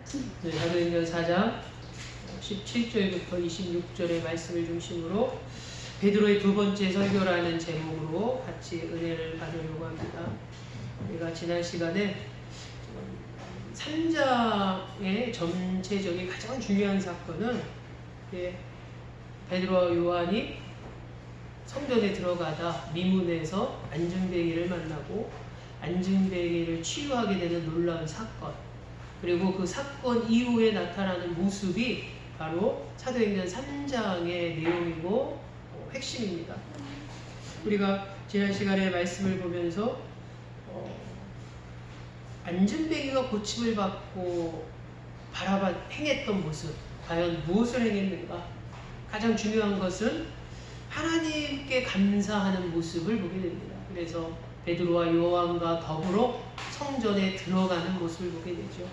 사도행전 4장 17절부터 26절의 말씀을 중심으로 베드로의 두 번째 설교라는 제목으로 같이 은혜를 받으려고 합니다. 우리가 지난 시간에 3장의 전체적인 가장 중요한 사건은 베드로와 요한이 성전에 들어가다 미문에서 안증뱅이를 만나고 안증뱅이를 치유하게 되는 놀라운 사건, 그리고 그 사건 이후에 나타나는 모습이 바로 사도행전 3장의 내용이고 핵심입니다. 우리가 지난 시간에 말씀을 보면서 안증뱅이가 고침을 받고 행했던 모습, 과연 무엇을 행했는가? 가장 중요한 것은 하나님께 감사하는 모습을 보게 됩니다. 그래서 베드로와 요한과 더불어 성전에 들어가는 모습을 보게 되죠.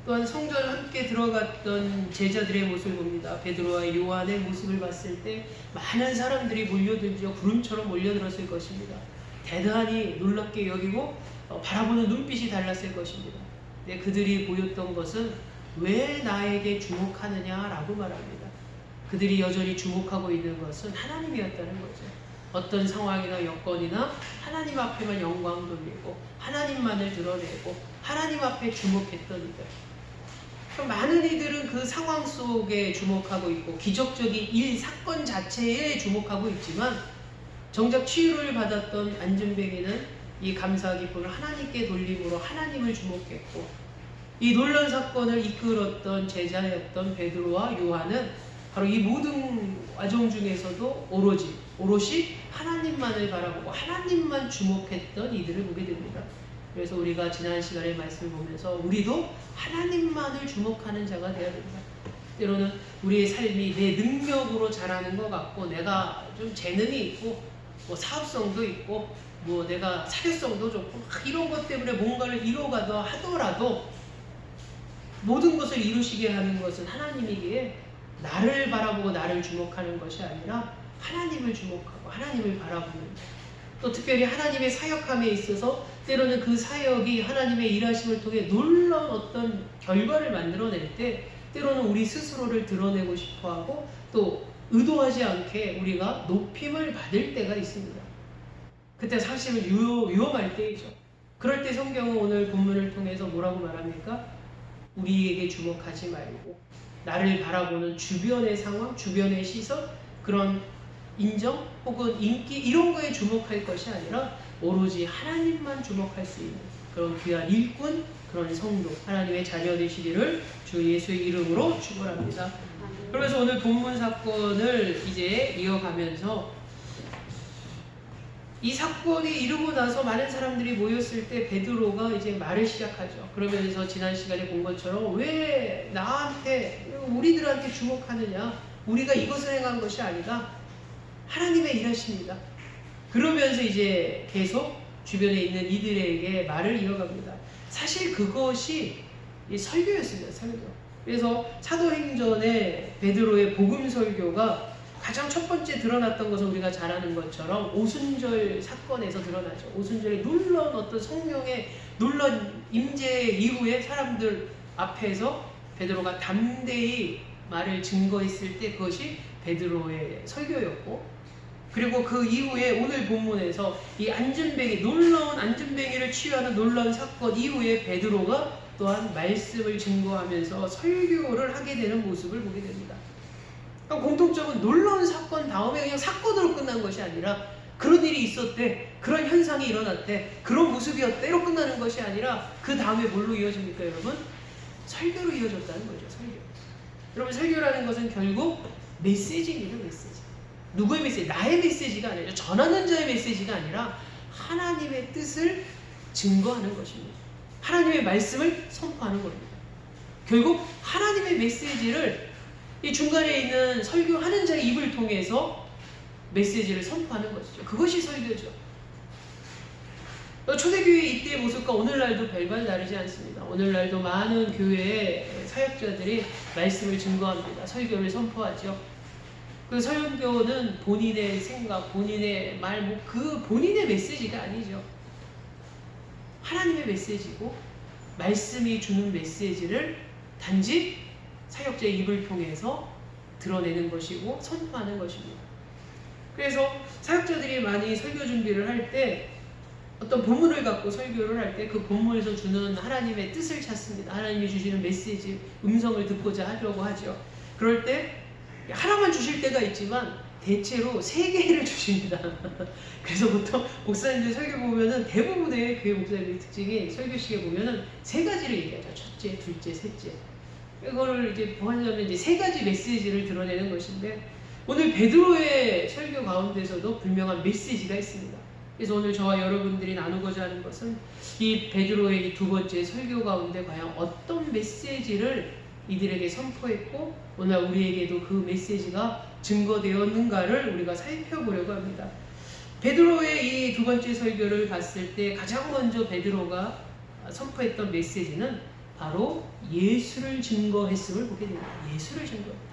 또한 성전에 함께 들어갔던 제자들의 모습을 봅니다. 베드로와 요한의 모습을 봤을 때 많은 사람들이 몰려들죠. 구름처럼 몰려들었을 것입니다. 대단히 놀랍게 여기고 바라보는 눈빛이 달랐을 것입니다. 근데 그들이 보였던 것은 왜 나에게 주목하느냐라고 말합니다. 그들이 여전히 주목하고 있는 것은 하나님이었다는 거죠. 어떤 상황이나 여건이나 하나님 앞에만 영광 돌리고 하나님만을 드러내고 하나님 앞에 주목했던 이들. 많은 이들은 그 상황 속에 주목하고 있고 기적적인 일, 사건 자체에 주목하고 있지만 정작 치유를 받았던 안증뱅이는 이 감사 기쁨을 하나님께 돌림으로 하나님을 주목했고, 이 놀라운 사건을 이끌었던 제자였던 베드로와 요한은 바로 이 모든 과정 중에서도 오롯이 하나님만을 바라보고 하나님만 주목했던 이들을 보게 됩니다. 그래서 우리가 지난 시간에 말씀을 보면서 우리도 하나님만을 주목하는 자가 되어야 됩니다. 때로는 우리의 삶이 내 능력으로 자라는 것 같고, 내가 좀 재능이 있고 사업성도 있고 내가 사회성도 좋고 이런 것 때문에 뭔가를 이뤄가도 하더라도 모든 것을 이루시게 하는 것은 하나님이기에 나를 바라보고 나를 주목하는 것이 아니라 하나님을 주목하고 하나님을 바라보는, 또 특별히 하나님의 사역함에 있어서 때로는 그 사역이 하나님의 일하심을 통해 놀라운 어떤 결과를 만들어낼 때 때로는 우리 스스로를 드러내고 싶어하고 또 의도하지 않게 우리가 높임을 받을 때가 있습니다. 그때 사실은 위험할 때이죠. 그럴 때 성경은 오늘 본문을 통해서 뭐라고 말합니까? 우리에게 주목하지 말고 나를 바라보는 주변의 상황, 주변의 시선, 그런 인정 혹은 인기 이런 거에 주목할 것이 아니라 오로지 하나님만 주목할 수 있는 그런 귀한 일꾼, 그런 성도, 하나님의 자녀 되시기를 주 예수의 이름으로 축원합니다. 그러면서 오늘 본문 사건을 이제 이어가면서 이 사건이 이루고 나서 많은 사람들이 모였을 때 베드로가 이제 말을 시작하죠. 그러면서 지난 시간에 본 것처럼 왜 우리들한테 주목하느냐? 우리가 이것을 행한 것이 아니다. 하나님의 일하십니다. 그러면서 이제 계속 주변에 있는 이들에게 말을 이어갑니다. 사실 그것이 설교였습니다. 설교. 그래서 사도행전에 베드로의 복음 설교가 가장 첫 번째 드러났던 것은 우리가 잘 아는 것처럼 오순절 사건에서 드러나죠. 오순절의 놀라운 어떤 성령의 놀라운 임재 이후에 사람들 앞에서 베드로가 담대히 말을 증거했을 때 그것이 베드로의 설교였고, 그리고 그 이후에 오늘 본문에서 이 놀라운 안증뱅이를 치유하는 놀라운 사건 이후에 베드로가 또한 말씀을 증거하면서 설교를 하게 되는 모습을 보게 됩니다. 공통점은 놀라운 사건 다음에 그냥 사건으로 끝난 것이 아니라 그런 일이 있었대, 그런 현상이 일어났대, 그런 모습이었대 로 끝나는 것이 아니라 그 다음에 뭘로 이어집니까 여러분? 설교로 이어졌다는 거죠. 설교. 여러분, 설교라는 것은 결국 메시지입니다. 메시지. 누구의 메시지? 나의 메시지가 아니라, 전하는 자의 메시지가 아니라 하나님의 뜻을 증거하는 것입니다. 하나님의 말씀을 선포하는 겁니다. 결국 하나님의 메시지를 이 중간에 있는 설교하는 자의 입을 통해서 메시지를 선포하는 것이죠. 그것이 설교죠. 초대교회의 이때의 모습과 오늘날도 별반 다르지 않습니다. 오늘날도 많은 교회의 사역자들이 말씀을 증거합니다. 설교를 선포하죠. 그 설교는 본인의 생각, 본인의 말, 그 본인의 메시지가 아니죠. 하나님의 메시지고 말씀이 주는 메시지를 단지 사역자의 입을 통해서 드러내는 것이고 선포하는 것입니다. 그래서 사역자들이 많이 설교 준비를 할 때 어떤 본문을 갖고 설교를 할 때 그 본문에서 주는 하나님의 뜻을 찾습니다. 하나님이 주시는 메시지, 음성을 듣고자 하려고 하죠. 그럴 때 하나만 주실 때가 있지만 대체로 3개를 주십니다. 그래서 보통 목사님들 설교 보면은 대부분의 교회 목사님의 특징이 설교식에 보면은 3가지를 얘기하죠. 첫째, 둘째, 셋째. 이거를 이제 보완하면 이제 3가지 메시지를 드러내는 것인데 오늘 베드로의 설교 가운데서도 분명한 메시지가 있습니다. 그래서 오늘 저와 여러분들이 나누고자 하는 것은 이 베드로의 이 2번째 설교 가운데 과연 어떤 메시지를 이들에게 선포했고 오늘 우리에게도 그 메시지가 증거되었는가를 우리가 살펴보려고 합니다. 베드로의 이 2번째 설교를 봤을 때 가장 먼저 베드로가 선포했던 메시지는 바로 예수를 증거했음을 보게 됩니다. 예수를 증거했다.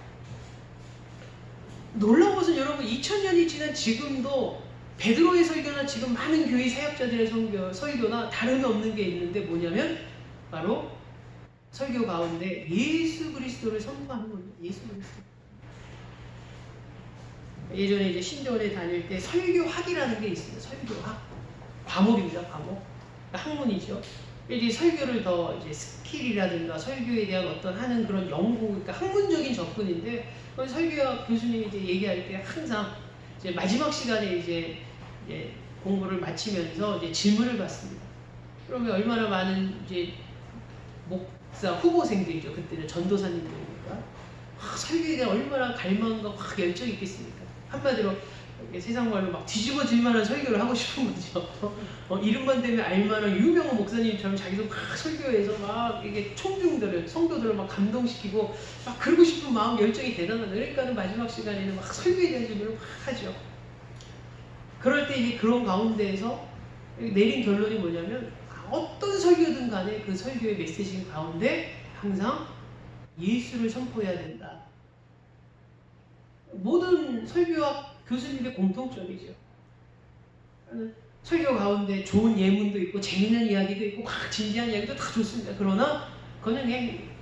놀라운 것은 여러분 2000년이 지난 지금도 베드로의 설교나 지금 많은 교회 사역자들의 설교나 다름이 없는 게 있는데 뭐냐면 바로 설교 가운데 예수 그리스도를 선포하는 겁니다. 예수 그리스도. 예전에 이제 신대원에 다닐 때 설교학이라는 게 있습니다. 설교학. 과목입니다. 과목. 학문이죠. 이제 설교를 더 이제 스킬이라든가 설교에 대한 어떤 하는 그런 연구, 그러니까 학문적인 접근인데 설교학 교수님이 이제 얘기할 때 항상 이제 마지막 시간에 이제 공부를 마치면서 이제 질문을 받습니다. 그러면 얼마나 많은 이제 목사 후보생들이죠. 그때는 전도사님들이니까 설교에 대한 얼마나 갈망과 확 열정이 있겠습니까? 한마디로 세상 말로 막 뒤집어질 만한 설교를 하고 싶은 거죠. 이름만 되면 알만한 유명한 목사님처럼 자기도 막 설교해서 막 이게 청중들을, 성도들을 막 감동시키고 막 그러고 싶은 마음 열정이 대단하다. 그러니까는 마지막 시간에는 막 설교에 대한 질문을 막 하죠. 그럴 때 이제 그런 가운데에서 내린 결론이 뭐냐면 어떤 설교든 간에 그 설교의 메시지 가운데 항상 예수를 선포해야 된다. 모든 설교학 교수님의 공통점이죠. 설교 가운데 좋은 예문도 있고 재미있는 이야기도 있고 진지한 이야기도 다 좋습니다. 그러나 그거는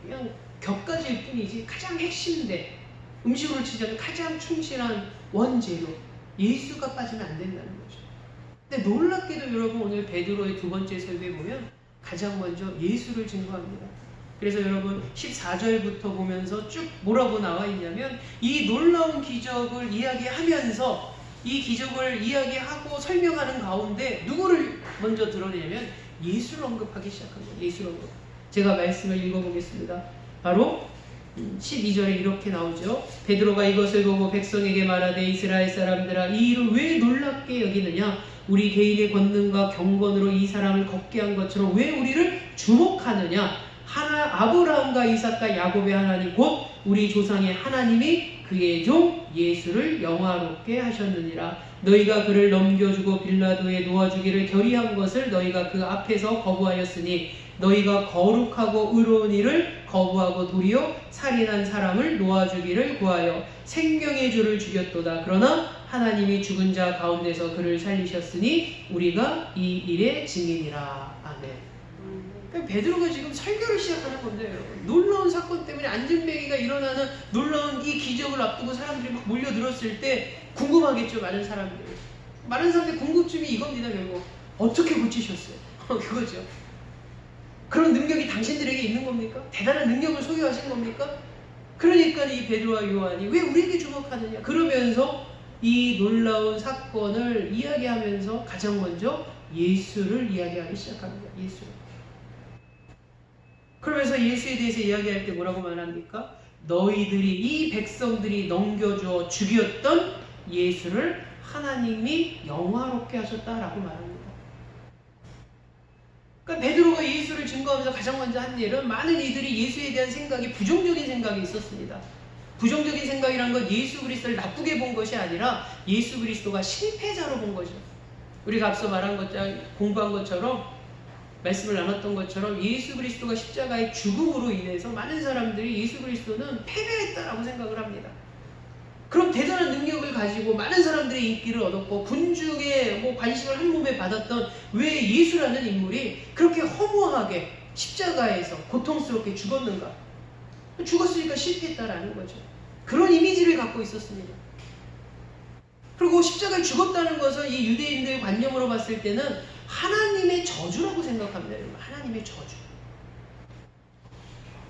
그냥 격가지일 뿐이지 가장 핵심인데 음식으로 치자면 가장 충실한 원재료 예수가 빠지면 안 된다는 거죠. 근데 놀랍게도 여러분 오늘 베드로의 2번째 설교에 보면 가장 먼저 예수를 증거합니다. 그래서 여러분 14절부터 보면서 쭉 뭐라고 나와 있냐면 이 놀라운 기적을 이야기하면서 이 기적을 이야기하고 설명하는 가운데 누구를 먼저 드러내냐면 예수를 언급하기 시작한 거예요. 예수를 언급. 제가 말씀을 읽어보겠습니다. 바로 12절에 이렇게 나오죠. 베드로가 이것을 보고 백성에게 말하되 이스라엘 사람들아 이 일을 왜 놀랍게 여기느냐 우리 개인의 권능과 경건으로 이 사람을 걷게 한 것처럼 왜 우리를 주목하느냐 아브라함과 이삭과 야곱의 하나님 곧 우리 조상의 하나님이 그의 종 예수를 영화롭게 하셨느니라. 너희가 그를 넘겨주고 빌라도에 놓아주기를 결의한 것을 너희가 그 앞에서 거부하였으니 너희가 거룩하고 의로운 일을 거부하고 도리어 살인한 사람을 놓아주기를 구하여 생명의 주를 죽였도다. 그러나 하나님이 죽은 자 가운데서 그를 살리셨으니 우리가 이 일의 증인이라. 아멘. 그러니까 베드로가 지금 설교를 시작하는 건데 놀라운 사건 때문에 안전뱅이가 일어나는 놀라운 이 기적을 앞두고 사람들이 막 몰려들었을 때 궁금하겠죠. 많은 사람들의 궁금증이 이겁니다. 결국 어떻게 고치셨어요? 그거죠. 그런 능력이 당신들에게 있는 겁니까? 대단한 능력을 소유하신 겁니까? 그러니까 이 베드로와 요한이 왜 우리에게 주목하느냐 그러면서 이 놀라운 사건을 이야기하면서 가장 먼저 예수를 이야기하기 시작합니다. 예수를. 그러면서 예수에 대해서 이야기할 때 뭐라고 말합니까? 너희들이 이 백성들이 넘겨주어 죽였던 예수를 하나님이 영화롭게 하셨다라고 말합니다. 그러니까 베드로가 예수를 증거하면서 가장 먼저 한 일은 많은 이들이 예수에 대한 생각이 부정적인 생각이 있었습니다. 부정적인 생각이란 건 예수 그리스도를 나쁘게 본 것이 아니라 예수 그리스도가 실패자로 본 거죠. 우리가 앞서 말한 것처럼 공부한 것처럼 말씀을 나눴던 것처럼 예수 그리스도가 십자가의 죽음으로 인해서 많은 사람들이 예수 그리스도는 패배했다라고 생각을 합니다. 그럼 대단한 능력을 가지고 많은 사람들의 인기를 얻었고 군중의 관심을 한 몸에 받았던 왜 예수라는 인물이 그렇게 허무하게 십자가에서 고통스럽게 죽었는가? 죽었으니까 실패했다라는 거죠. 그런 이미지를 갖고 있었습니다. 그리고 십자가에 죽었다는 것은 이 유대인들 관념으로 봤을 때는 하나님의 저주라고 생각합니다. 여러분. 하나님의 저주.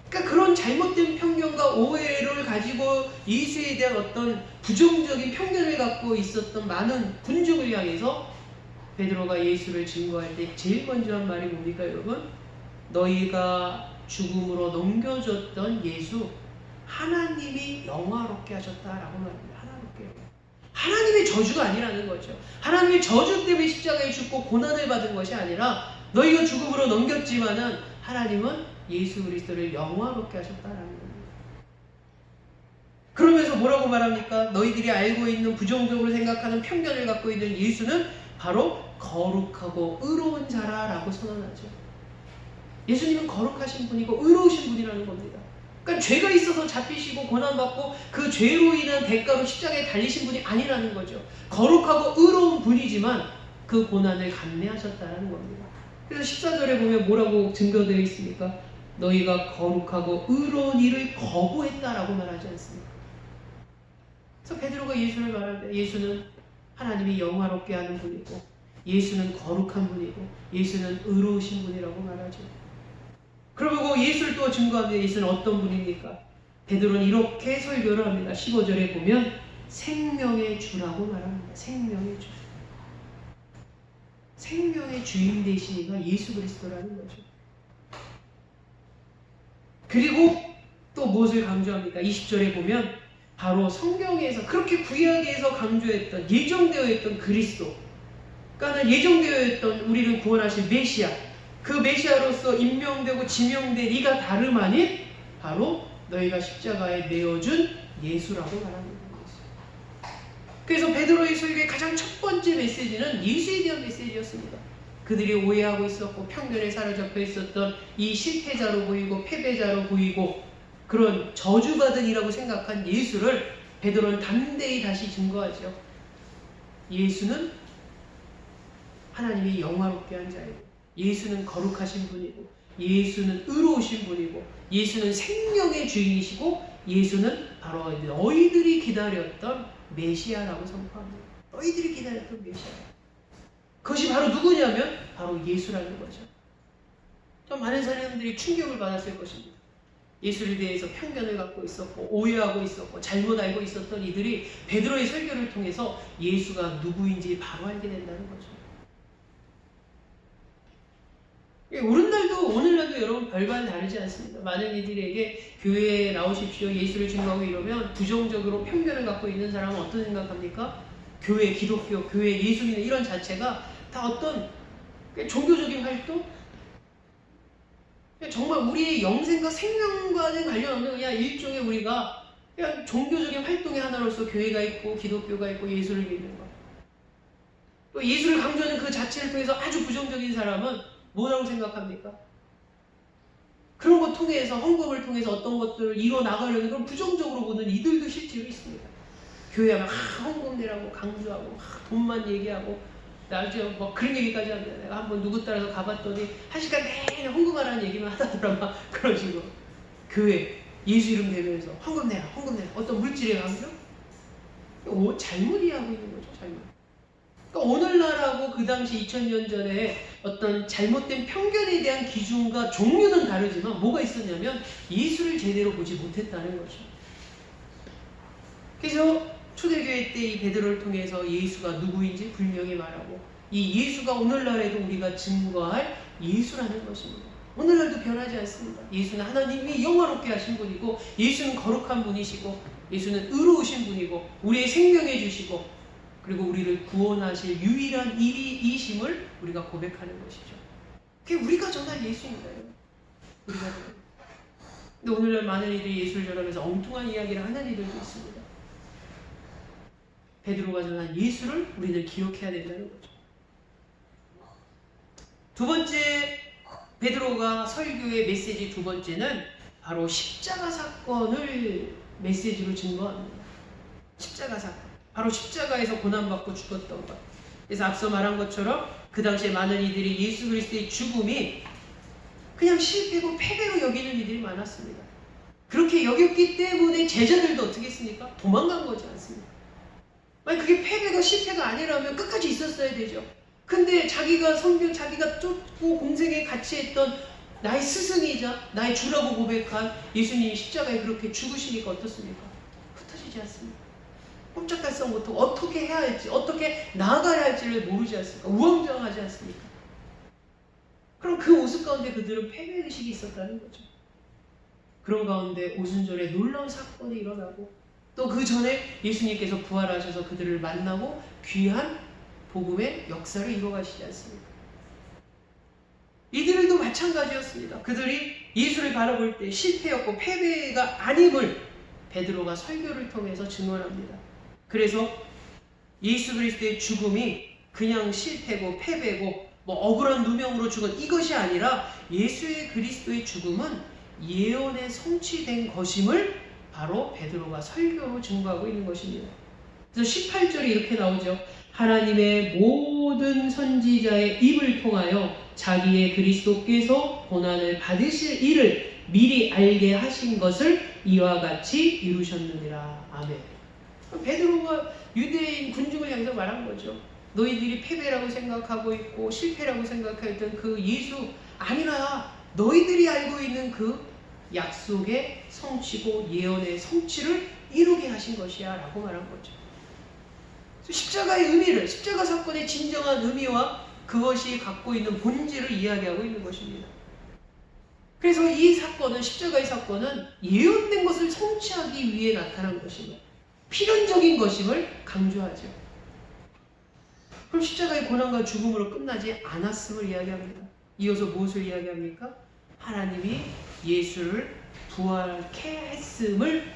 그러니까 그런 잘못된 편견과 오해를 가지고 예수에 대한 어떤 부정적인 편견을 갖고 있었던 많은 군중을 향해서 베드로가 예수를 증거할 때 제일 먼저 한 말이 뭡니까, 여러분? 너희가 죽음으로 넘겨줬던 예수, 하나님이 영화롭게 하셨다라고 말합니다. 하나님의 저주가 아니라는 거죠. 하나님의 저주 때문에 십자가에 죽고 고난을 받은 것이 아니라 너희가 죽음으로 넘겼지만은 하나님은 예수 그리스도를 영화롭게 하셨다라는 겁니다. 그러면서 뭐라고 말합니까? 너희들이 알고 있는 부정적으로 생각하는 편견을 갖고 있는 예수는 바로 거룩하고 의로운 자라라고 선언하죠. 예수님은 거룩하신 분이고 의로우신 분이라는 겁니다. 그러니까 죄가 있어서 잡히시고 고난받고 그 죄로 인한 대가로 십자가에 달리신 분이 아니라는 거죠. 거룩하고 의로운 분이지만 그 고난을 감내하셨다는 겁니다. 그래서 14절에 보면 뭐라고 증거되어 있습니까? 너희가 거룩하고 의로운 일을 거부했다라고 말하지 않습니까? 그래서 베드로가 예수를 말하는데 예수는 하나님이 영화롭게 하는 분이고 예수는 거룩한 분이고 예수는 의로우신 분이라고 말하죠. 그리고 예수를 또 증거합니다. 예수는 어떤 분입니까? 베드로는 이렇게 설교를 합니다. 15절에 보면 생명의 주라고 말합니다. 생명의 주. 생명의 주인 되신 이가 예수 그리스도라는 거죠. 그리고 또 무엇을 강조합니까? 20절에 보면 바로 성경에서 그렇게 구약에서 강조했던 예정되어 있던 그리스도, 그러니까 예정되어 있던 우리를 구원하실 메시아, 그 메시아로서 임명되고 지명된 이가 다름 아닌 바로 너희가 십자가에 내어준 예수라고 말하는 거예요. 그래서 베드로의 설교의 가장 첫 번째 메시지는 예수에 대한 메시지였습니다. 그들이 오해하고 있었고 편견에 사로잡혀 있었던 이 실패자로 보이고 패배자로 보이고 그런 저주받은 이라고 생각한 예수를 베드로는 담대히 다시 증거하죠. 예수는 하나님이 영화롭게 한 자이고 예수는 거룩하신 분이고 예수는 의로우신 분이고 예수는 생명의 주인이시고 예수는 바로 너희들이 기다렸던 메시아라고 선포합니다. 너희들이 기다렸던 메시아. 그것이 바로 누구냐면 바로 예수라는 거죠. 좀 많은 사람들이 충격을 받았을 것입니다. 예수를 대해서 편견을 갖고 있었고 오해하고 있었고 잘못 알고 있었던 이들이 베드로의 설교를 통해서 예수가 누구인지 바로 알게 된다는 거죠. 오늘날도 여러분 별반 다르지 않습니다. 많은 이들에게 교회에 나오십시오, 예수를 증거하고 이러면 부정적으로 편견을 갖고 있는 사람은 어떤 생각합니까? 교회, 기독교, 교회, 예수 믿는 이런 자체가 다 어떤 종교적인 활동? 정말 우리의 영생과 생명과는 관련 없는 그냥 일종의 우리가 그냥 종교적인 활동의 하나로서 교회가 있고 기독교가 있고 예수를 믿는 것. 또 예수를 강조하는 그 자체를 통해서 아주 부정적인 사람은 뭐라고 생각합니까? 그런 것 통해서 헌금을 통해서 어떤 것들을 이뤄나가려는 그런 부정적으로 보는 이들도 실제로 있습니다. 교회 하면 헌금 내라고 강조하고 돈만 얘기하고 나중에 뭐 그런 얘기까지 합니다. 내가 한번 누구 따라서 가봤더니 1시간 내내 헌금하라는 얘기만 하다더라 막 그런 식으로. 교회 예수 이름 대면서 헌금 내라 어떤 물질의 강조? 잘못 이해하고 있는 거죠. 잘못. 그러니까 오늘날하고 그 당시 2000년 전에 어떤 잘못된 편견에 대한 기준과 종류는 다르지만 뭐가 있었냐면 예수를 제대로 보지 못했다는 거죠. 그래서 초대교회 때 이 베드로를 통해서 예수가 누구인지 분명히 말하고 이 예수가 오늘날에도 우리가 증거할 예수라는 것입니다. 오늘날도 변하지 않습니다. 예수는 하나님이 영화롭게 하신 분이고 예수는 거룩한 분이시고 예수는 의로우신 분이고 우리의 생명해 주시고 그리고 우리를 구원하실 유일한 이심을 우리가 고백하는 것이죠. 그게 우리가 전할 예수입니다. 우리가 전할. 근데 오늘날 많은 이들이 예수를 전하면서 엉뚱한 이야기를 하는 이들도 있습니다. 베드로가 전한 예수를 우리는 기억해야 된다는 거죠. 두 번째 베드로가 설교의 메시지 두 번째는 바로 십자가 사건을 메시지로 증거합니다. 십자가 사건. 바로 십자가에서 고난받고 죽었던 것. 그래서 앞서 말한 것처럼 그 당시에 많은 이들이 예수 그리스도의 죽음이 그냥 실패고 패배로 여기는 이들이 많았습니다. 그렇게 여겼기 때문에 제자들도 어떻게 했습니까? 도망간 거지 않습니까? 만약 그게 패배가 실패가 아니라면 끝까지 있었어야 되죠. 근데 자기가 성경, 자기가 쫓고 공생에 같이 했던 나의 스승이자 나의 주라고 고백한 예수님이 십자가에 그렇게 죽으시니까 어떻습니까? 흩어지지 않습니까? 꼼짝달싹 못하고 어떻게 해야 할지, 어떻게 나아가야 할지를 모르지 않습니까? 우왕좌왕하지 않습니까? 그럼 그 모습 가운데 그들은 패배의식이 있었다는 거죠. 그런 가운데 오순절에 놀라운 사건이 일어나고 또 그 전에 예수님께서 부활하셔서 그들을 만나고 귀한 복음의 역사를 이루어가시지 않습니까? 이들도 마찬가지였습니다. 그들이 예수를 바라볼 때 실패였고 패배가 아님을 베드로가 설교를 통해서 증언합니다. 그래서 예수 그리스도의 죽음이 그냥 실패고 패배고 뭐 억울한 누명으로 죽은 이것이 아니라 예수의 그리스도의 죽음은 예언에 성취된 것임을 바로 베드로가 설교로 증거하고 있는 것입니다. 그래서 18절에 이렇게 나오죠. 하나님의 모든 선지자의 입을 통하여 자기의 그리스도께서 고난을 받으실 일을 미리 알게 하신 것을 이와 같이 이루셨느니라. 아멘. 베드로가 유대인 군중을 향해서 말한 거죠. 너희들이 패배라고 생각하고 있고 실패라고 생각했던 그 예수 아니라 너희들이 알고 있는 그 약속의 성취고 예언의 성취를 이루게 하신 것이야 라고 말한 거죠. 십자가의 의미를, 십자가 사건의 진정한 의미와 그것이 갖고 있는 본질을 이야기하고 있는 것입니다. 그래서 이 사건은, 십자가의 사건은 예언된 것을 성취하기 위해 나타난 것임을, 필연적인 것임을 강조하죠. 그럼 십자가의 고난과 죽음으로 끝나지 않았음을 이야기합니다. 이어서 무엇을 이야기합니까? 하나님이 예수를 부활케 했음을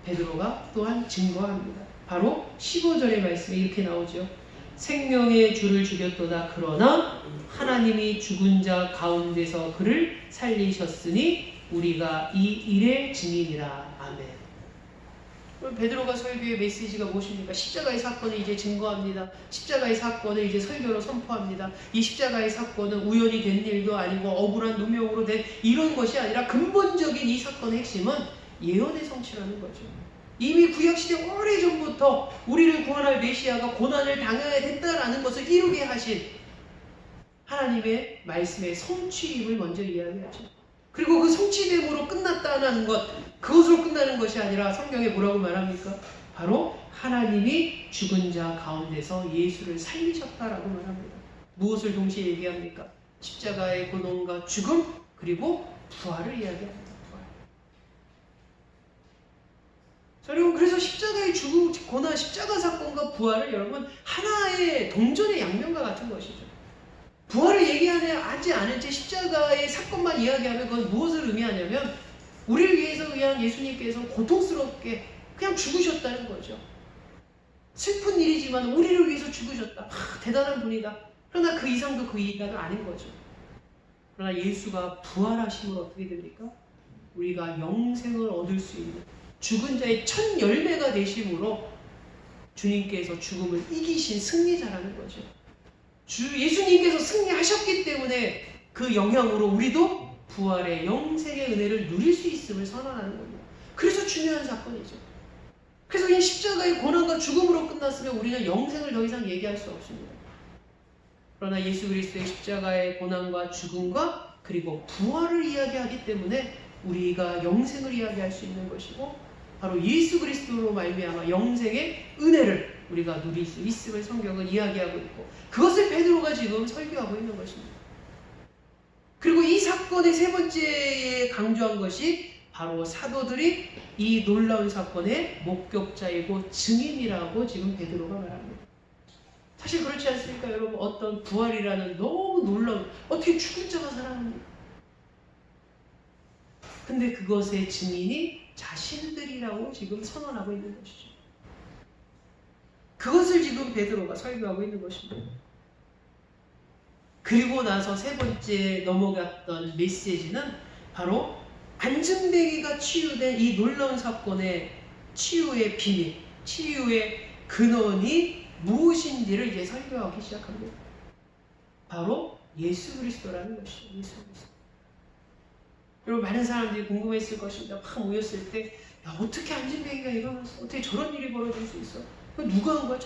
베드로가 또한 증거합니다. 바로 15절의 말씀에 이렇게 나오죠. 생명의 주를 죽였도다. 그러나 하나님이 죽은 자 가운데서 그를 살리셨으니 우리가 이 일의 증인이라. 아멘. 그럼 베드로가 설교의 메시지가 무엇입니까? 십자가의 사건을 이제 증거합니다. 십자가의 사건을 이제 설교로 선포합니다. 이 십자가의 사건은 우연히 된 일도 아니고 억울한 누명으로 된 이런 것이 아니라 근본적인 이 사건의 핵심은 예언의 성취라는 거죠. 이미 구약시대 오래전부터 우리를 구원할 메시아가 고난을 당해야 된다라는 것을 이루게 하신 하나님의 말씀의 성취임을 먼저 이야기하죠. 그리고 그 성취됨으로 끝났다는 것, 그것으로 끝나는 것이 아니라 성경에 뭐라고 말합니까? 바로 하나님이 죽은 자 가운데서 예수를 살리셨다라고 말합니다. 무엇을 동시에 얘기합니까? 십자가의 고난과 죽음 그리고 부활을 이야기합니다. 여러분, 그래서 십자가의 죽음, 고난, 십자가 사건과 부활을 여러분 하나의 동전의 양면과 같은 것이죠. 부활을 얘기하지 않은 채 십자가의 사건만 이야기하면 그건 무엇을 의미하냐면 우리를 위해서 그냥 예수님께서 고통스럽게 그냥 죽으셨다는 거죠. 슬픈 일이지만 우리를 위해서 죽으셨다. 대단한 분이다. 그러나 그 이상도 그 이하가 아닌 거죠. 그러나 예수가 부활하심으로 어떻게 됩니까? 우리가 영생을 얻을 수 있는 죽은 자의 첫 열매가 되심으로 주님께서 죽음을 이기신 승리자라는 거죠. 예수님께서 승리하셨기 때문에 그 영향으로 우리도 부활의 영생의 은혜를 누릴 수 있음을 선언하는 겁니다. 그래서 중요한 사건이죠. 그래서 이 십자가의 고난과 죽음으로 끝났으면 우리는 영생을 더 이상 얘기할 수 없습니다. 그러나 예수 그리스도의 십자가의 고난과 죽음과 그리고 부활을 이야기하기 때문에 우리가 영생을 이야기할 수 있는 것이고 바로 예수 그리스도로 말미암아 영생의 은혜를 우리가 누릴 수 있음을 성경은 이야기하고 있고 그것을 베드로가 지금 설교하고 있는 것입니다. 그리고 이 사건의 세 번째에 강조한 것이 바로 사도들이 이 놀라운 사건의 목격자이고 증인이라고 지금 베드로가 말합니다. 사실 그렇지 않습니까? 여러분, 어떤 부활이라는 너무 놀라운, 어떻게 죽은 자가 살아납니까? 근데 그것의 증인이 자신들이라고 지금 선언하고 있는 것이죠. 그것을 지금 베드로가 설교하고 있는 것입니다. 그리고 나서 세 번째 넘어갔던 메시지는 바로 안증뱅이가 치유된 이 놀라운 사건의 치유의 비밀, 치유의 근원이 무엇인지를 이제 설교하기 시작합니다. 바로 예수 그리스도라는 것이죠. 예수 그리스도. 여러분, 많은 사람들이 궁금했을 것입니다. 막 모였을 때, 야, 어떻게 안진뱅이가 이러면서 어떻게 저런 일이 벌어질 수 있어? 누가 한 거야?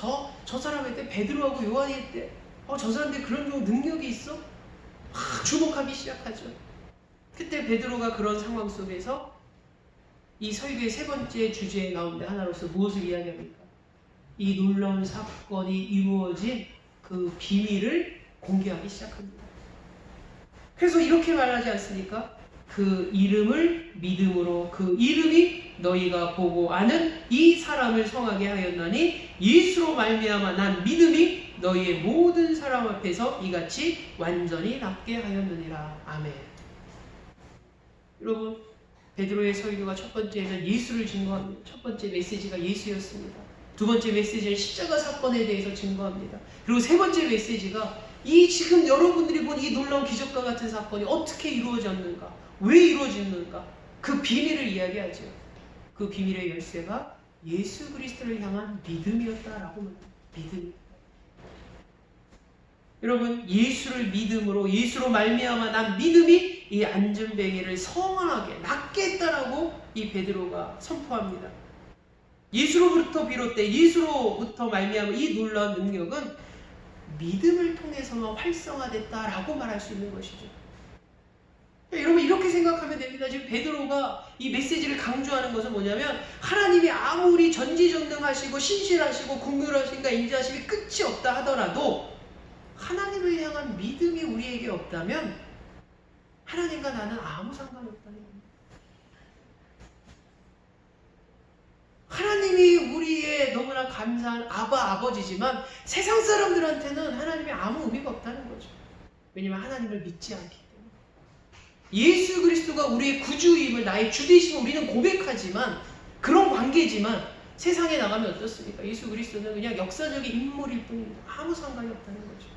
저 사람 했대? 베드로하고 요한이 했대? 저 사람들이 그런 능력이 있어? 막 주목하기 시작하죠. 그때 베드로가 그런 상황 속에서 이 설교의 세 번째 주제 가운데 하나로서 무엇을 이야기합니까? 이 놀라운 사건이 이루어진 그 비밀을 공개하기 시작합니다. 그래서 이렇게 말하지 않습니까? 그 이름을 믿음으로, 그 이름이 너희가 보고 아는 이 사람을 성하게 하였나니 예수로 말미암아 난 믿음이 너희의 모든 사람 앞에서 이같이 완전히 낫게 하였느니라. 아멘. 여러분, 베드로의 설교가 첫 번째는 예수를 증거합니다. 첫 번째 메시지가 예수였습니다. 두 번째 메시지는 십자가 사건에 대해서 증거합니다. 그리고 세 번째 메시지가 이 지금 여러분들이 본 이 놀라운 기적과 같은 사건이 어떻게 이루어졌는가, 왜 이루어졌는가, 그 비밀을 이야기하죠. 그 비밀의 열쇠가 예수 그리스도를 향한 믿음이었다라고 말합니다. 믿음. 여러분, 예수를 믿음으로, 예수로 말미암아 난 믿음이 이 안진뱅이를 성하게 낫게 했다라고 이 베드로가 선포합니다. 예수로부터 비롯돼 예수로부터 말미암아 이 놀라운 능력은 믿음을 통해서만 활성화됐다라고 말할 수 있는 것이죠. 여러분, 이렇게 생각하면 됩니다. 지금 베드로가 이 메시지를 강조하는 것은 뭐냐면, 하나님이 아무리 전지전능하시고 신실하시고 긍휼하신가 인자하심이 끝이 없다 하더라도 하나님을 향한 믿음이 우리에게 없다면 하나님과 나는 아무 상관이 없다는 겁니다. 하나님이 우리의 너무나 감사한 아버지지만 세상 사람들한테는 하나님이 아무 의미가 없다는 거죠. 왜냐하면 하나님을 믿지 않기 때문에. 예수 그리스도가 우리의 구주임을, 나의 주되심을 우리는 고백하지만, 그런 관계지만 세상에 나가면 어떻습니까? 예수 그리스도는 그냥 역사적인 인물일 뿐입니다. 아무 상관이 없다는 거죠.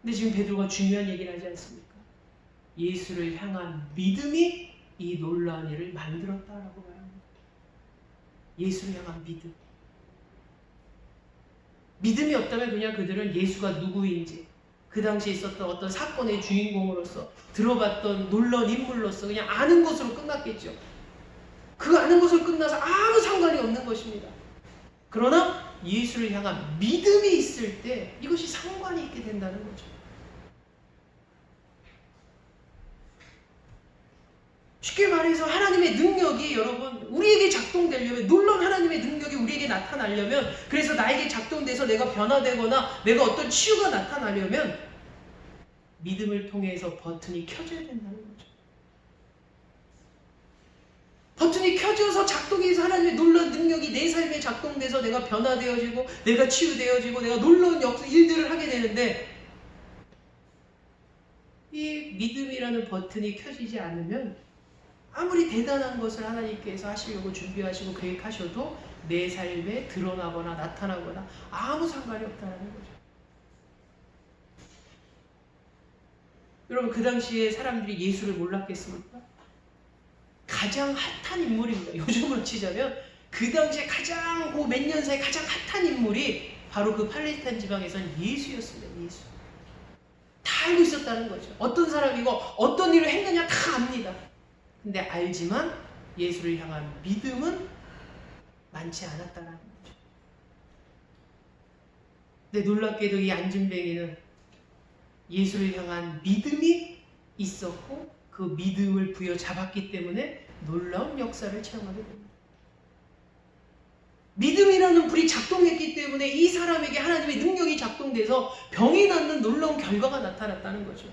근데 지금 베드로가 중요한 얘기를 하지 않습니까? 예수를 향한 믿음이 이 놀라운 일을 만들었다라고 말합니다. 예수를 향한 믿음. 믿음이 없다면 그냥 그들은 예수가 누구인지, 그 당시에 있었던 어떤 사건의 주인공으로서, 들어봤던 놀라운 인물로서 그냥 아는 것으로 끝났겠죠. 그 아는 것으로 끝나서 아무 상관이 없는 것입니다. 그러나 예수를 향한 믿음이 있을 때 이것이 상관이 있게 된다는 거죠. 쉽게 말해서 하나님의 능력이, 여러분, 우리에게 작동되려면, 놀라운 하나님의 능력이 우리에게 나타나려면, 그래서 나에게 작동돼서 내가 변화되거나 내가 어떤 치유가 나타나려면 믿음을 통해서 버튼이 켜져야 된다는 거죠. 버튼이 켜져서 작동해서 하나님의 놀라운 능력이 내 삶에 작동돼서 내가 변화되어지고 내가 치유되어지고 내가 놀라운 일들을 하게 되는데, 이 믿음이라는 버튼이 켜지지 않으면 아무리 대단한 것을 하나님께서 하시려고 준비하시고 계획하셔도 내 삶에 드러나거나 나타나거나 아무 상관이 없다는 거죠. 여러분, 그 당시에 사람들이 예수를 몰랐겠습니까? 가장 핫한 인물입니다. 요즘으로 치자면 그 당시에 가장 그 몇 년 사이 가장 핫한 인물이 바로 그 팔레스타인 지방에서는 예수였습니다. 예수. 다 알고 있었다는 거죠. 어떤 사람이고 어떤 일을 했느냐 다 압니다. 근데 알지만 예수를 향한 믿음은 많지 않았다는 거죠. 근데 놀랍게도 이 안진뱅이는 예수를 향한 믿음이 있었고 그 믿음을 부여잡았기 때문에 놀라운 역사를 체험하게 됩니다. 믿음이라는 불이 작동했기 때문에 이 사람에게 하나님의 능력이 작동돼서 병이 낫는 놀라운 결과가 나타났다는 거죠.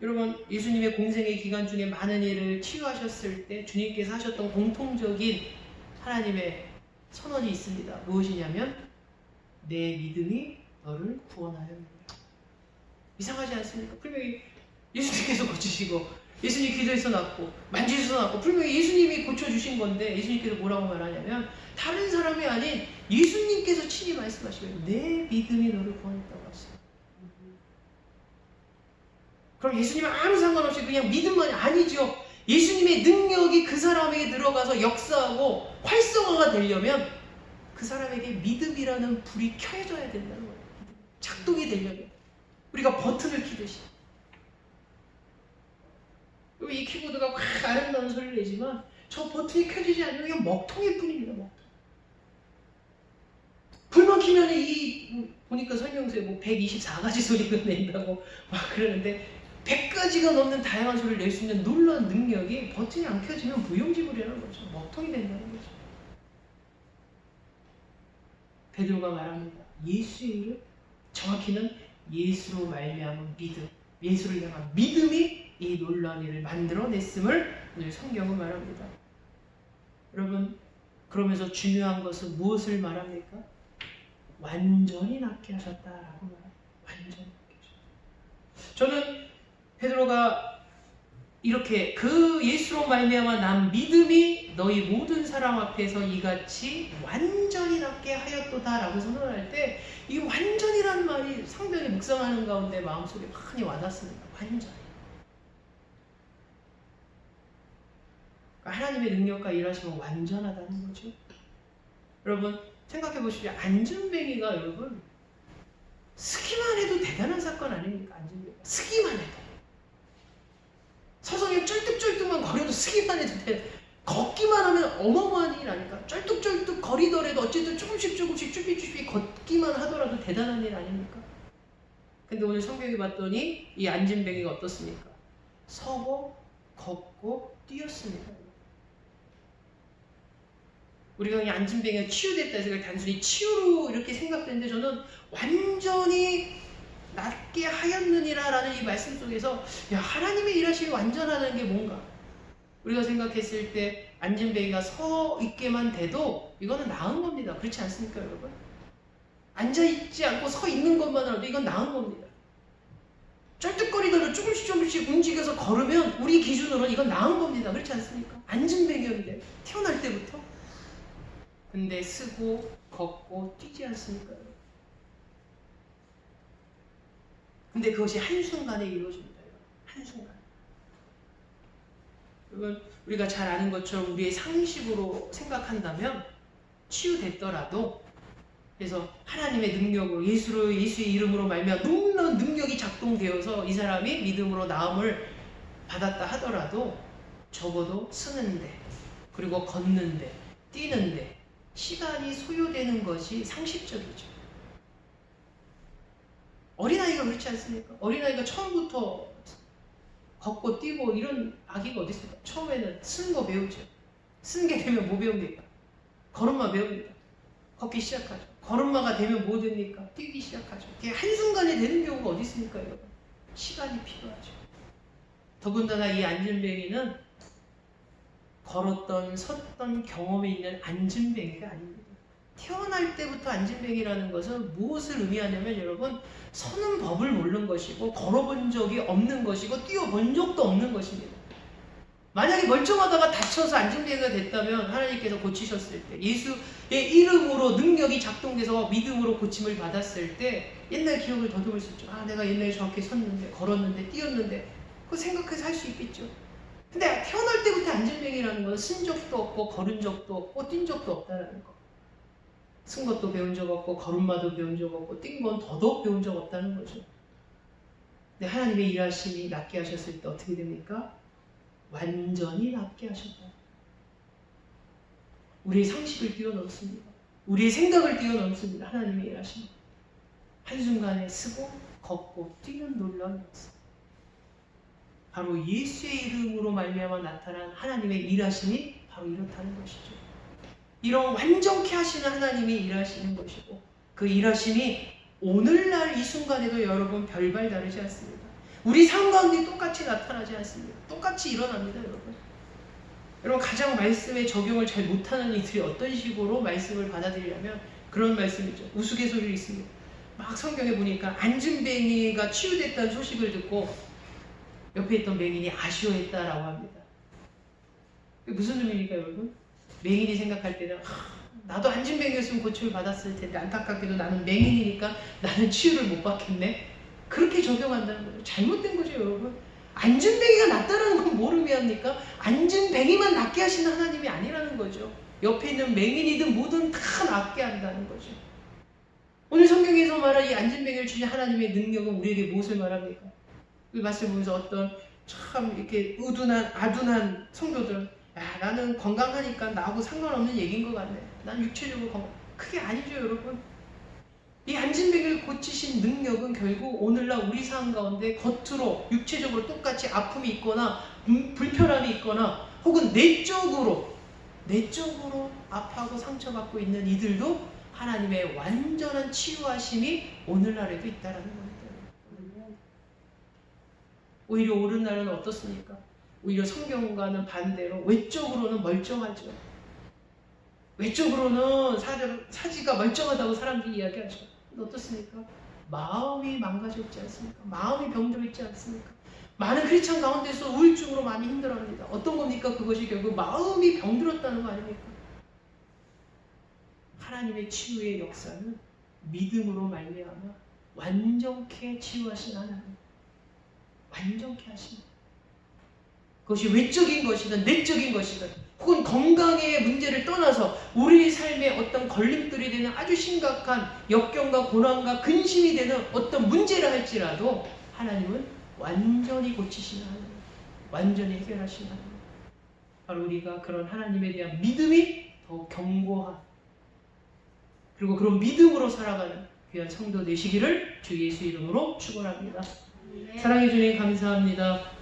여러분, 예수님의 공생의 기간 중에 많은 일을 치유하셨을 때 주님께서 하셨던 공통적인 하나님의 선언이 있습니다. 무엇이냐면 내 믿음이 너를 구원하였느니라. 이상하지 않습니까? 분명히 예수님께서 고치시고 예수님 기도해서 낫고 만지셔서 낫고 분명히 예수님이 고쳐주신 건데, 예수님께서 뭐라고 말하냐면 다른 사람이 아닌 예수님께서 친히 말씀하시면 내 믿음이 너를 구원했다고 하셨어요. 그럼 예수님은 아무 상관없이 그냥 믿음만이 아니죠. 예수님의 능력이 그 사람에게 들어가서 역사하고 활성화가 되려면 그 사람에게 믿음이라는 불이 켜져야 된다는 거예요. 작동이 되려면 우리가 버튼을 키듯이 그리고 이 키보드가 확 아름다운 소리를 내지만 저 버튼이 켜지지 않으면 그냥 먹통일 뿐입니다. 먹통. 불만 키면 보니까 설명서에 124가지 소리가 낸다고 막 그러는데 100가지가 넘는 다양한 소리를 낼 수 있는 놀라운 능력이 버튼이 안 켜지면 무용지물이라는 거죠. 먹통이 된다는 거죠. 베드로가 말합니다. 예수의 이름, 정확히는 예수로 말미암은 믿음, 예수를 향한 믿음이 이 놀라운 일을 만들어냈음을 오늘 성경은 말합니다. 여러분, 그러면서 중요한 것은 무엇을 말합니까? 완전히 낫게 하셨다라고 말합니다. 완전히 낫게 하셨다. 저는 베드로가 이렇게 그 예수로 말미암아 난 믿음이 너희 모든 사람 앞에서 이같이 완전히 낫게 하였도다라고 선언할 때 이 완전이라는 말이 상당히 묵상하는 가운데 마음속에 많이 와닿습니다. 완전히. 그러니까 하나님의 능력과 일하시면 완전하다는 거죠. 여러분 생각해 보십시오. 안전뱅이가 여러분 쓰기만 해도 대단한 사건 아닙니까? 안전뱅이가 쓰기만 해도 서성에 쫄뚝쫄뚝만 거려도 쓰기만 해도 걷기만 하면 어마어마한 일 아닙니까? 쫄뚝쫄뚝 거리더라도 어쨌든 조금씩 쭈삣쭈삣 걷기만 하더라도 대단한 일 아닙니까? 근데 오늘 성경에 봤더니 이 안전뱅이가 어떻습니까? 서고 걷고 뛰었습니다. 우리가 그냥 안전뱅이가 치유됐다 해서 그걸 단순히 치유로 이렇게 생각되는데 저는 완전히 낫게 하였느니라 라는 이 말씀 속에서 하나님의 일하심이 완전하다는 게 뭔가? 우리가 생각했을 때 안전뱅이가 서 있게만 돼도 이거는 나은 겁니다. 그렇지 않습니까 여러분? 앉아있지 않고 서 있는 것만으로도 이건 나은 겁니다. 쩔뚝거리더라도 조금씩 움직여서 걸으면 우리 기준으로는 이건 나은 겁니다. 그렇지 않습니까? 안전뱅이였는데 태어날 때부터. 근데 쓰고 걷고 뛰지 않습니까? 근데 그것이 한순간에 이루어집니다. 한순간. 여러분 우리가 잘 아는 것처럼 우리의 상식으로 생각한다면 치유됐더라도 그래서 하나님의 능력으로 예수의 이름으로 말미암아 놀라운 능력이 작동되어서 이 사람이 믿음으로 나음을 받았다 하더라도 적어도 쓰는데 그리고 걷는데 뛰는데 시간이 소요되는 것이 상식적이죠. 어린아이가 그렇지 않습니까? 어린아이가 처음부터 걷고 뛰고 이런 아기가 어디 있습니까? 처음에는 쓰는 거 배우죠. 쓰는 게 되면 뭐 배웁니까? 걸음마 배웁니다. 걷기 시작하죠. 걸음마가 되면 뭐 됩니까? 뛰기 시작하죠. 그게 한순간에 되는 경우가 어디 있습니까? 여러분? 시간이 필요하죠. 더군다나 이 안전뱅이는 걸었던 섰던 경험이 있는 안전뱅이가 아닙니다. 태어날 때부터 안전뱅이라는 것은 무엇을 의미하냐면 여러분 서는 법을 모르는 것이고 걸어본 적이 없는 것이고 뛰어본 적도 없는 것입니다. 만약에 멀쩡하다가 다쳐서 안전뱅이가 됐다면 하나님께서 고치셨을 때 예수의 이름으로 능력이 작동돼서 믿음으로 고침을 받았을 때 옛날 기억을 더듬을 수 있죠. 내가 옛날에 저렇게 섰는데 걸었는데 뛰었는데 그거 생각해서 할 수 있겠죠. 근데 태어날 때부터 안전뱅이라는 것은 쓴 적도 없고 걸은 적도 없고 뛴 적도 없다는 거. 쓴 것도 배운 적 없고 걸음마도 배운 적 없고 뛴 건 더더욱 배운 적 없다는 거죠. 근데 하나님의 일하심이 낫게 하셨을 때 어떻게 됩니까? 완전히 낫게 하셨다. 우리의 상식을 뛰어넘습니다. 우리의 생각을 뛰어넘습니다. 하나님의 일하심. 한순간에 쓰고 걷고 뛰는 놀라운 역사. 바로 예수의 이름으로 말미암아 나타난 하나님의 일하심이 바로 이렇다는 것이죠. 이런 완전케 하시는 하나님이 일하시는 것이고 그 일하심이 오늘날 이 순간에도 여러분 별발 다르지 않습니다. 우리 삶 가운데 똑같이 나타나지 않습니다. 똑같이 일어납니다. 여러분 가장 말씀에 적용을 잘 못하는 이들이 어떤 식으로 말씀을 받아들이려면 그런 말씀이죠. 우스갯소리를 있습니다. 막 성경에 보니까 안전뱅이가 치유됐다는 소식을 듣고 옆에 있던 맹인이 아쉬워했다라고 합니다. 그게 무슨 의미입니까 여러분? 맹인이 생각할 때는 나도 안전뱅이였으면 고침을 받았을 텐데 안타깝게도 나는 맹인이니까 나는 치유를 못 받겠네. 그렇게 적용한다는 거죠. 잘못된 거죠 여러분. 안전뱅이가 낫다는 건 뭘 의미합니까? 안전뱅이만 낫게 하시는 하나님이 아니라는 거죠. 옆에 있는 맹인이든 뭐든 다 낫게 한다는 거죠. 오늘 성경에서 말한 이 안전뱅이를 주신 하나님의 능력은 우리에게 무엇을 말합니까? 이 말씀 보면서 어떤 참 이렇게 아둔한 성도들, 야, 나는 건강하니까 나하고 상관없는 얘기인 것 같네. 난 육체적으로 건강. 그게 아니죠, 여러분. 이 안진뱅이를 고치신 능력은 결국 오늘날 우리 삶 가운데 겉으로 육체적으로 똑같이 아픔이 있거나 불편함이 있거나 혹은 내적으로 아파하고 상처받고 있는 이들도 하나님의 완전한 치유하심이 오늘날에도 있다라는 겁니다. 오히려 오늘날은 어떻습니까? 오히려 성경과는 반대로 외적으로는 멀쩡하죠. 외적으로는 사지가 멀쩡하다고 사람들이 이야기하죠. 근데 어떻습니까? 마음이 망가져 있지 않습니까? 마음이 병들어 있지 않습니까? 많은 크리스찬 가운데서 우울증으로 많이 힘들어합니다. 어떤 겁니까? 그것이 결국 마음이 병들었다는 거 아닙니까? 하나님의 치유의 역사는 믿음으로 말미암아 완전케 치유하신 하나님, 완전케 하십니다. 그것이 외적인 것이든 내적인 것이든 혹은 건강의 문제를 떠나서 우리 삶에 어떤 걸림돌이 되는 아주 심각한 역경과 고난과 근심이 되는 어떤 문제를 할지라도 하나님은 완전히 고치시는 하나님, 완전히 해결하시는 하나님. 바로 우리가 그런 하나님에 대한 믿음이 더 견고한, 그리고 그런 믿음으로 살아가는 귀한 성도 되시기를 주 예수 이름으로 축원합니다. 네. 사랑해 주님 감사합니다.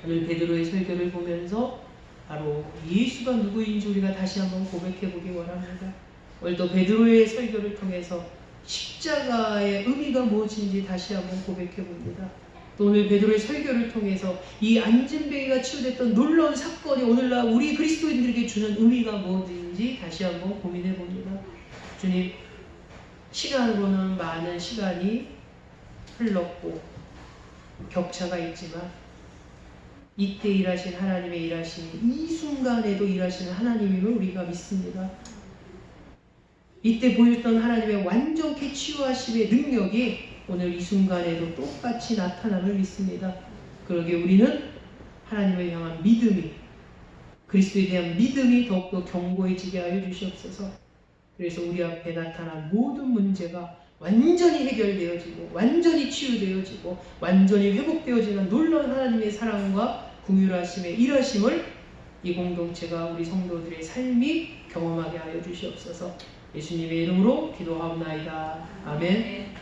오늘 베드로의 설교를 보면서 바로 예수가 누구인지 우리가 다시 한번 고백해 보기 원합니다. 오늘도 베드로의 설교를 통해서 십자가의 의미가 무엇인지 다시 한번 고백해 봅니다. 또 오늘 베드로의 설교를 통해서 이 안진뱅이가 치유됐던 놀라운 사건이 오늘날 우리 그리스도인들에게 주는 의미가 무엇인지 다시 한번 고민해 봅니다. 주님, 시간으로는 많은 시간이 흘렀고 격차가 있지만 이때 일하신 하나님의 일하심이 이 순간에도 일하시는 하나님임을 우리가 믿습니다. 이때 보였던 하나님의 완전케 치유하심의 능력이 오늘 이 순간에도 똑같이 나타남을 믿습니다. 그러기에 우리는 하나님을 향한 믿음이, 그리스도에 대한 믿음이 더욱더 견고해지게 하여 주시옵소서. 그래서 우리 앞에 나타난 모든 문제가 완전히 해결되어지고 완전히 치유되어지고 완전히 회복되어지는 놀라운 하나님의 사랑과 긍휼하심의 일하심을 이 공동체가 우리 성도들의 삶이 경험하게 하여 주시옵소서. 예수님의 이름으로 기도하옵나이다. 아멘.